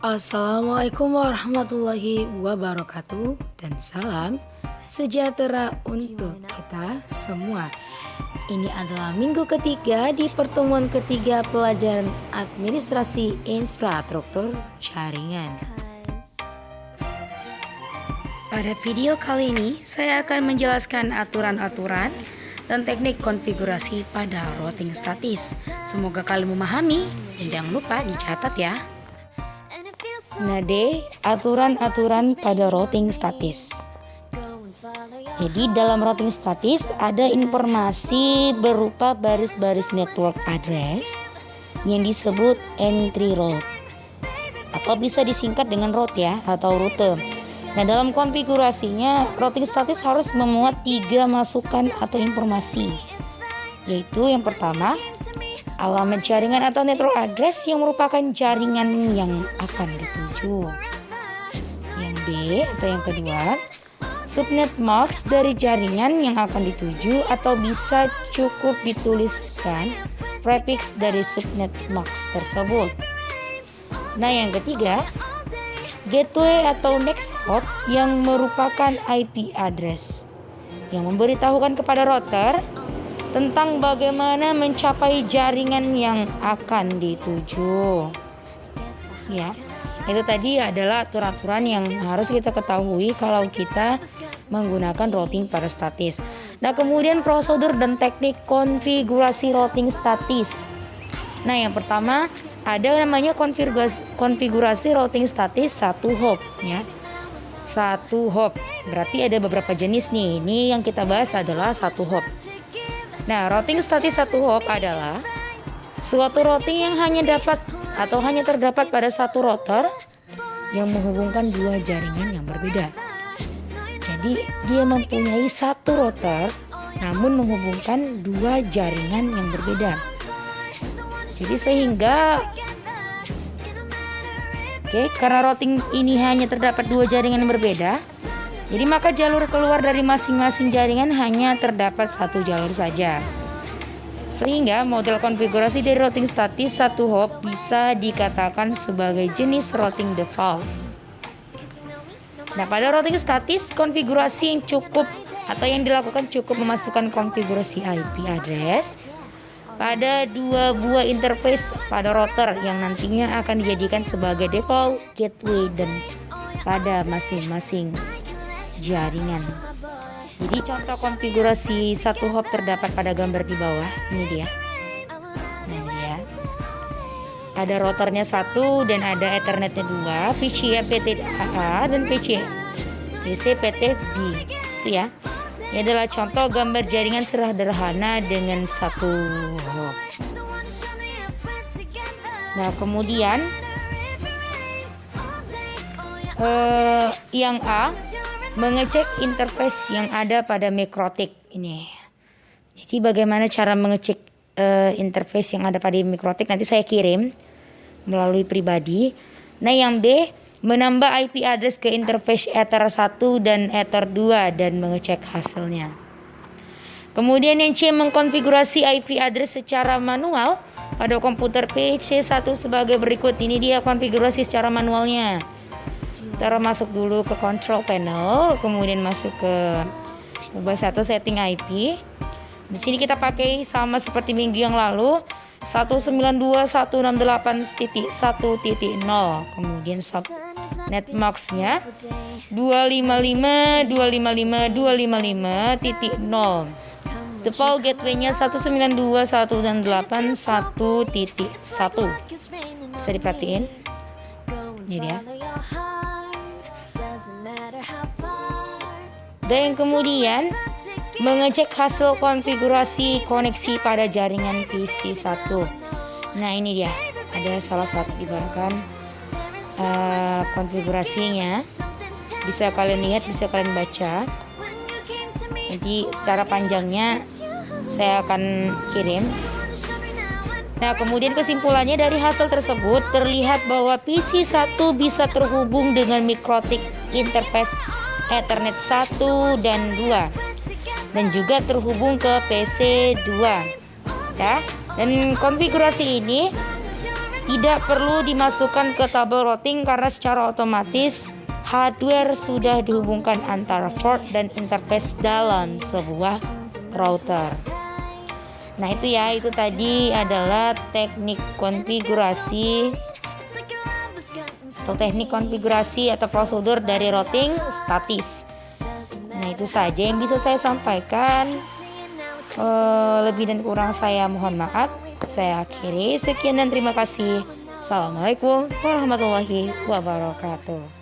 Assalamualaikum warahmatullahi wabarakatuh dan salam sejahtera untuk kita semua. Ini adalah minggu ketiga di pertemuan ketiga pelajaran administrasi infrastruktur jaringan. Pada video kali ini saya akan menjelaskan aturan-aturan dan teknik konfigurasi pada routing statis. Semoga kalian memahami dan jangan lupa dicatat ya. Nah D, aturan-aturan pada routing statis. Jadi dalam routing statis ada informasi berupa baris-baris network address yang disebut entry route atau bisa disingkat dengan route ya atau rute. Nah dalam konfigurasinya routing statis harus memuat 3 masukan atau informasi, yaitu yang pertama alamat jaringan atau network address yang merupakan jaringan yang akan dituju. Yang B atau yang kedua, subnet mask dari jaringan yang akan dituju atau bisa cukup dituliskan prefix dari subnet mask tersebut. Nah yang ketiga, gateway atau next hop yang merupakan IP address yang memberitahukan kepada router tentang bagaimana mencapai jaringan yang akan dituju. Ya, itu tadi adalah aturan-aturan yang harus kita ketahui kalau kita menggunakan routing pada statis. Nah, kemudian prosedur dan teknik konfigurasi routing statis. Nah, yang pertama ada namanya konfigurasi routing statis satu hop ya. Satu hop. Berarti ada beberapa jenis nih. Ini yang kita bahas adalah satu hop. Nah, routing statis satu hop adalah suatu routing yang hanya terdapat pada satu router yang menghubungkan dua jaringan yang berbeda. Jadi, dia mempunyai satu router namun menghubungkan dua jaringan yang berbeda. Jadi sehingga karena routing ini hanya terdapat dua jaringan yang berbeda, jadi maka jalur keluar dari masing-masing jaringan hanya terdapat satu jalur saja. Sehingga model konfigurasi dari routing statis satu hop bisa dikatakan sebagai jenis routing default. Nah, pada routing statis konfigurasi yang dilakukan cukup memasukkan konfigurasi IP address pada dua buah interface pada router yang nantinya akan dijadikan sebagai default gateway dan pada masing-masing jaringan. Jadi contoh konfigurasi satu hop terdapat pada gambar di bawah. Ini dia. Nah, dia. Ada routernya satu dan ada ethernetnya dua, PCIe PTA dan PC PTB. Itu ya. Ini adalah contoh gambar jaringan sederhana dengan satu hop. Nah, kemudian yang A, mengecek interface yang ada pada mikrotik ini. Jadi bagaimana cara mengecek interface yang ada pada mikrotik nanti saya kirim melalui pribadi. Nah yang B, menambah IP address ke interface Ether 1 dan Ether 2 dan mengecek hasilnya. Kemudian yang C, mengkonfigurasi IP address secara manual pada komputer PC1 sebagai berikut. Ini dia konfigurasi secara manualnya. Kita masuk dulu ke control panel, kemudian masuk ke ubah satu setting IP. Di sini kita pakai sama seperti minggu yang lalu 192.168.1.0. Kemudian subnet max-nya 255.255.255.0. Default gateway-nya 192.168.1.1. Bisa diperhatiin. Ini dia. Dan kemudian mengecek hasil konfigurasi koneksi pada jaringan PC1. Nah ini dia, ada salah satu ibaratkan konfigurasinya. Bisa kalian lihat, bisa kalian baca. Nanti secara panjangnya saya akan kirim. Nah kemudian kesimpulannya dari hasil tersebut terlihat bahwa PC1 bisa terhubung dengan mikrotik interface Ethernet 1 dan 2 dan juga terhubung ke PC 2 ya. Dan konfigurasi ini Tidak perlu dimasukkan ke tabel routing karena secara otomatis hardware sudah dihubungkan antara port dan interface dalam sebuah router. Nah itu tadi adalah teknik konfigurasi atau prosedur dari routing statis. Nah itu saja yang bisa saya sampaikan. Lebih dan kurang saya mohon maaf. Saya akhiri, sekian dan terima kasih. Assalamualaikum warahmatullahi wabarakatuh.